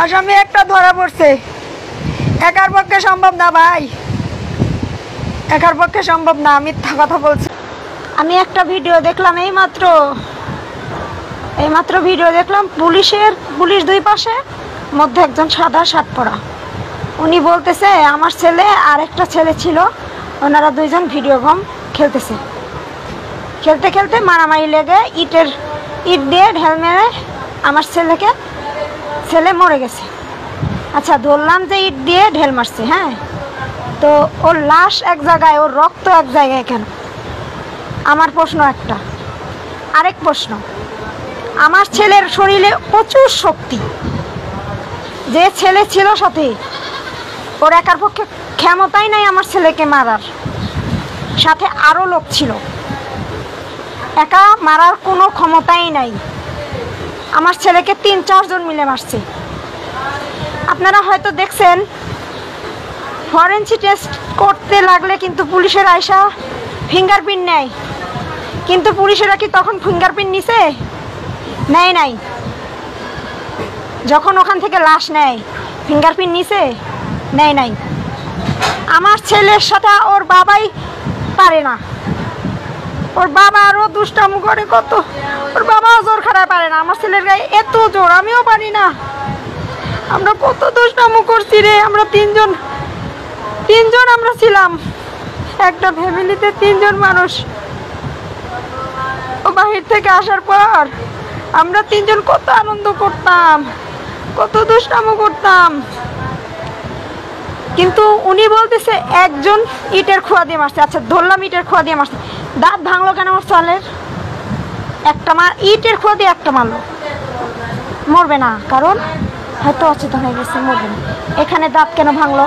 আসামি একটা ধরা পড়ছে। একার পক্ষে সম্ভব না ভাই, একার পক্ষে সম্ভব না, মিথ্যা কথা বলছে। আমি একটা ভিডিও দেখলাম এইমাত্র ভিডিও দেখলাম, পুলিশ দুই পাশে, মধ্যে একজন সাদা শার্ট পরা। উনি বলতেছে আমার ছেলে আর একটা ছেলে ছিল, ওনারা দুইজন ভিডিও গেম খেলতেছে, খেলতে খেলতে মারামারি লেগে ইট দিয়ে ঢেল মেরে আমার ছেলে মরে গেছে। আচ্ছা, ধরলাম যে ইট দিয়ে ঢেল মারছে, হ্যাঁ, তো ওর লাশ এক জায়গায়, ওর রক্ত এক জায়গায় কেন? আমার প্রশ্ন একটা। আরেক প্রশ্ন, আমার ছেলের শরীরে প্রচুর শক্তি, যে ছেলে ছিল সাথে, ওর একার পক্ষে ক্ষমতাই নাই আমার ছেলেকে মারার, সাথে আরও লোক ছিল, একা মারার কোনো ক্ষমতাই নাই। আমার ছেলেকে ৩-৪ জন মিলে মারছে। আপনারা হয়তো দেখছেন, ফরেনসিক টেস্ট করতে লাগলে কিন্তু পুলিশের আয়সা ফিঙ্গারপ্রিন্ট নেয়, কিন্তু পুলিশেরা কি তখন ফিঙ্গারপ্রিন্ট নিছে? নেয় নাই। যখন ওখান থেকে লাশ নেয়, ফিঙ্গারপ্রিন্ট নিছে? নেয় নাই। আমার ছেলের সাথে ওর বাবাই পারে না, ওর বাবা আরও দুষ্টামু করে কত, ওর বাবাও জোর খারাপ পারে না, আমার ছেলের গায়ে এত জোর, আমিও পারি না। আমরা কত দুষ্টামু করছি রে, আমরা তিনজন আমরা ছিলাম একটা ফ্যামিলিতে, 3 জন মানুষ। ও বাহির থেকে আসার পর আমরা 3 জন কত আনন্দ করতাম, কত দুষ্টামু করতাম। কিন্তু উনি বলতেছে একজন ইটের খোয়া দিয়ে মারছে। আচ্ছা, ধরলাম ইটের খোয়া দিয়ে মারছে, দাঁত ভাঙলো কেন আমার ছেলের? ইটের খোয়া দিয়ে একটা মারলো, মরবে না, কারণ হয়তো অচেতন হয়ে গেছে, মরবে না। এখানে দাঁত কেন ভাঙলো?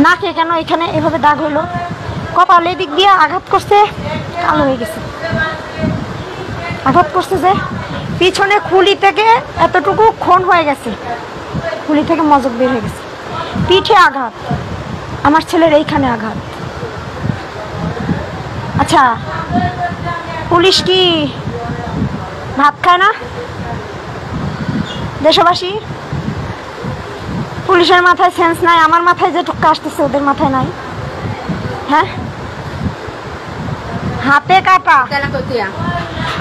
নাকে কেন এখানে এভাবে দাগ হইলো? কপালে দিক দিয়ে আঘাত করছে, কালো হয়ে গেছে। আঘাত করছে যে পিছনে খুলি থেকে এতটুকু খুন হয়ে গেছে, খুলি থেকে মজক বের হয়ে গেছে। পিঠে আঘাত, আমার ছেলের এইখানে আঘাত। আচ্ছা, পুলিশ কি ভাত খায় না? দেশবাসী, পুলিশের মাথায় সেন্স নাই? আমার মাথায় যে টুক্কা আসতেছে ওদের মাথায় নাই? হ্যাঁ, হাতে কাটা।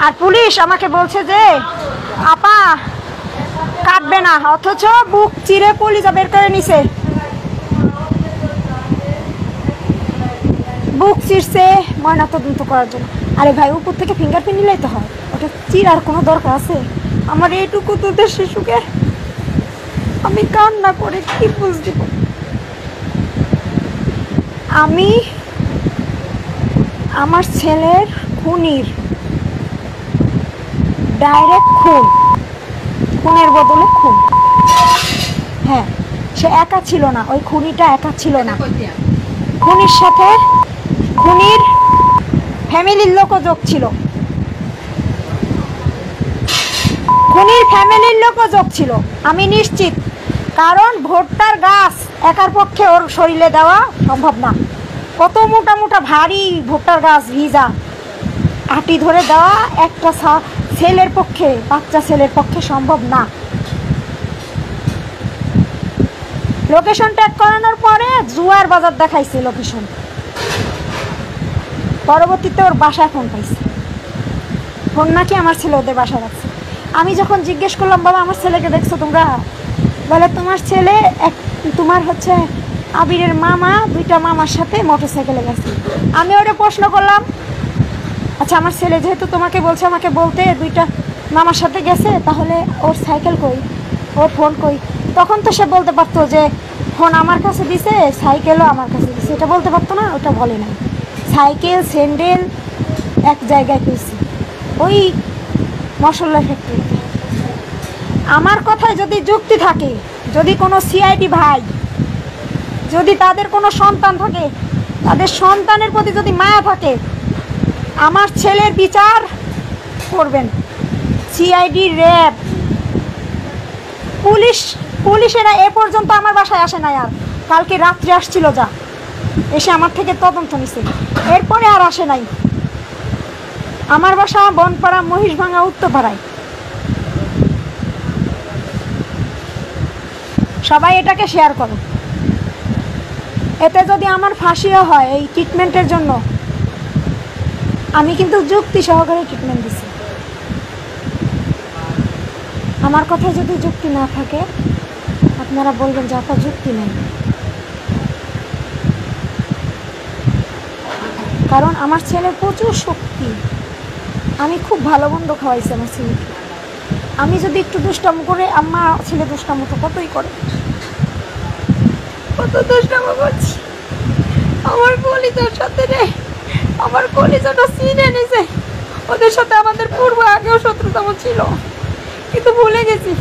আর পুলিশ আমাকে বলছে যে আপা কাটবে না, অথচ বুক চিরে কলিজা বের করে নিছে, বুক চিরছে ময়নাতদন্ত করার জন্য। আরে ভাই, উপর থেকে ফিঙ্গারপ্রিন্ট নিলেই তো হয়, ওটা চিরার কোনো দরকার আছে? আমার এইটুকু দুধের শিশুকে আমি কান্না করে কি বুঝ দিব? আমি আমার ছেলের খুনির ডাইরেক্ট খুনের বদলে খুন। হ্যাঁ, সে একা ছিল না, ওই খুনিটা একা ছিল না, খুনির সাথে খুনির ফ্যামিলির লোকও যোগ ছিল, খুনির ফ্যামিলির লোকও যোগ ছিল, আমি নিশ্চিত। কারণ ভুট্টার গাছ একার পক্ষে ওর শরীরে দেওয়া সম্ভব না, কত মোটা মোটা ভারী ভুট্টার গাছ ভিজা, আটি ধরে দেওয়া একটা ছেলের পক্ষে, বাচ্চা ছেলের পক্ষে সম্ভব না। লোকেশন ট্যাগ করানোর পরে জুয়ার বাজার দেখাইছে লোকেশন, পরবর্তীতে ওর বাসায় ফোন পাইছে, ফোন নাকি আমার ছেলে ওদের বাসায় রাখছে। আমি যখন জিজ্ঞেস করলাম বাবা আমার ছেলেকে দেখছো তোমরা? বলে তোমার ছেলে তোমার হচ্ছে আবিরের মামা 2টা মামার সাথে মোটরসাইকেলে গেছে। আমি ওটা প্রশ্ন করলাম, আচ্ছা আমার ছেলে যেহেতু তোমাকে বলছে আমাকে বলতে 2টা মামার সাথে গেছে, তাহলে ওর সাইকেল কই, ওর ফোন কই? তখন তো সে বলতে পারতো যে ফোন আমার কাছে দিছে, সাইকেলও আমার কাছে দিছে, এটা বলতে পারতো না? ওটা বলে না। সাইকেল স্যান্ডেল এক জায়গায় পেয়েছি, ওই মশলা ফ্যাক্টরিতে। আমার কথায় যদি যুক্তি থাকে, যদি কোনো সিআইডি ভাই, যদি তাদের কোনো সন্তান থাকে, তাদের সন্তানের প্রতি যদি মায়া থাকে, আমার ছেলের বিচার করবেন। সিআইডি, র্যাব, পুলিশেরা এ পর্যন্ত আমার বাসায় আসে না। আর কালকে রাত্রে আসছিল, যা এসে আমার থেকে তদন্ত নিছে, এরপরে আর আসে নাই। আমার বাসা বনপাড়া, মহিষভাঙা, উত্তরপাড়ায়। সবাই এটাকে শেয়ার করো। এতে যদি আমার ফাঁসিও হয় এই ট্রিটমেন্টের জন্য, আমি কিন্তু যুক্তি সহকারে ট্রিটমেন্ট দিছি। আমার কথায় যদি যুক্তি না থাকে আপনারা বলবেন যে আপনার যুক্তি নেই, কারণ আমার ছেলের প্রচুর শক্তি। আমি খুব ভালো মন্দ খাওয়াইছি আমার ছেলেকে। আমি যদি একটু দুষ্টাম করে, আমার ছেলে দুষ্টাম তো কতই করে, কত দুষ্টাম করছি। আমার কলিজার সাথে রে, আমার কলিজাটা ছিঁড়ে নিছে। ওদের সাথে আমাদের পূর্ব আগেও শত্রুতাম ছিল, কিন্তু ভুলে গেছি।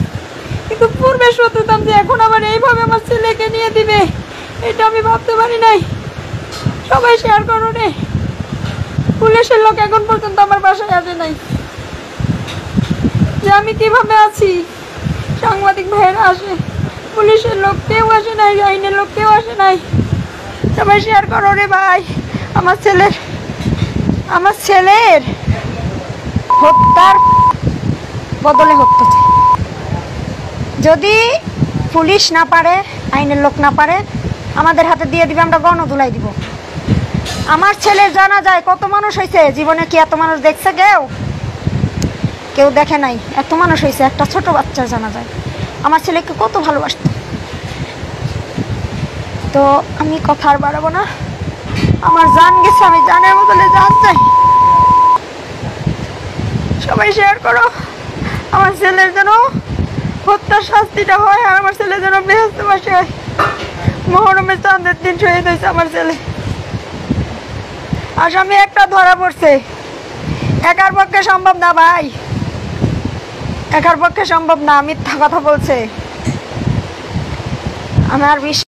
কিন্তু পূর্বের শত্রুতাম যে এখন আবার এইভাবে আমার ছেলেকে নিয়ে দিবে, এটা আমি ভাবতে পারি নাই। সবাই শেয়ার করো রে। পুলিশের লোক এখন পর্যন্ত আমার বাসায় আসে নাই, যে আমি কিভাবে আছি। সাংবাদিক ভাইয়েরা আসে, পুলিশের লোক কেউ আসে নাই, আইনের লোক কেউ আসে নাই। সবাই শেয়ার করো রে ভাই। আমার ছেলের হত্যার বদলে হত্যা চাই। যদি পুলিশ না পারে, আইনের লোক না পারে, আমাদের হাতে দিয়ে দিবে, আমরা গণধুলাই দিব। আমার ছেলের জানা যায় কত মানুষ হয়েছে জীবনে, কি এত মানুষ দেখছে? কেউ দেখে নাই। এত মানুষ হয়েছে, একটা ছোট বাচ্চার জানা যায়। আমার ছেলেকে কত ভালোবাসত। তো আমি কথা আর বাড়াবো না। আমার জান গেছে, আমি জানের বদলে জান চাই। সবাই শেয়ার করো। আমার ছেলের যেন হত্যার শাস্তিটা হয়, আর আমার ছেলে যেন বেহেশতে বসে হয়। মুহররমের চাঁদের দিন শহীদ হয়েছে আমার ছেলে। আসামি একটা ধরা পড়ছে। একার পক্ষে সম্ভব না ভাই, একার পক্ষে সম্ভব না। মিথ্যা কথা বলছে। আমার